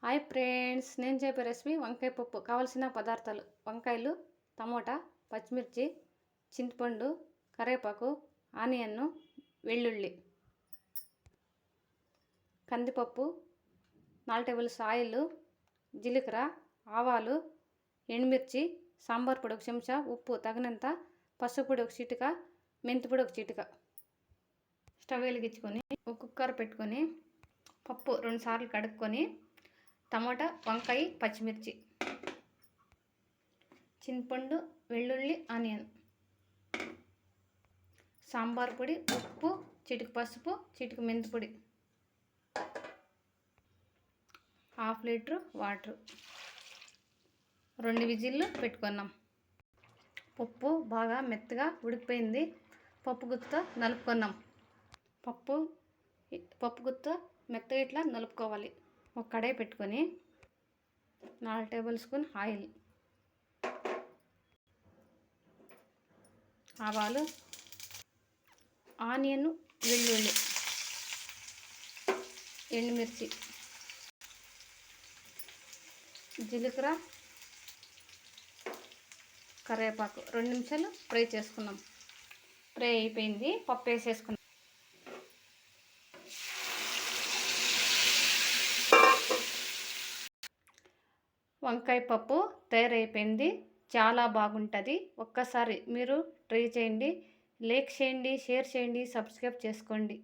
Hi friends, నేను చెప్పే recipe వంకాయ పప్పు. కావాల్సిన పదార్థాలు: వంకాయలు, టమోటా, పచ్చిమిర్చి, చింతపండు, కరివేపాకు, ఆనియన్, వెల్లుల్లి, కందిపప్పు, 4 టేబుల్ ఆయిల్, జీలకర్ర, ఆవాలు, ఎండుమిర్చి, సాంబార్ పొడి 1 చెంచా, ఉప్పు తగినంత, పసుపు పొడి 1 చిటిక, మెంతి పొడి 1 చిటిక. స్టవ్ వెలిగించుకొని ఒక కుక్కర్ పెట్టుకొని పప్పు 2 సార్లు కడుక్కొని టమాటా, వంకాయ, పచ్చిమిర్చి, చింతపండు, వెల్లుల్లి, ఆనియన్, సాంబార్ పొడి, ఉప్పు, చిటిక పసుపు, చిటిక మెంతి పొడి, 1/2 లీటర్ వాటర్, 2 విజిల్లు పెట్టుకున్నాం. పప్పు బాగా మెత్తగా ఉడికిపోయింది. పప్పు గుత్త నలుపుకున్నాం. పప్పు గుత్త మెత్తగా ఇట్లా నలుపుకోవాలి. ఒక కడాయి పెట్టుకొని 4 టేబుల్ స్పూన్ ఆయిల్, ఆవాలు, ఆనియన్, వెల్లుల్లి, ఎండుమిర్చి, జీలకర్ర, కరివేపాకు 2 నిమిషాలు ఫ్రై చేసుకున్నాం. ఫ్రై అయిపోయింది. పప్పు వేసేసుకున్నాం. వంకాయ పప్పు తయారైపోయింది. చాలా బాగుంటుంది. ఒక్కసారి మీరు ట్రై చేయండి. లైక్ చేయండి, షేర్ చేయండి, సబ్స్క్రైబ్ చేసుకోండి.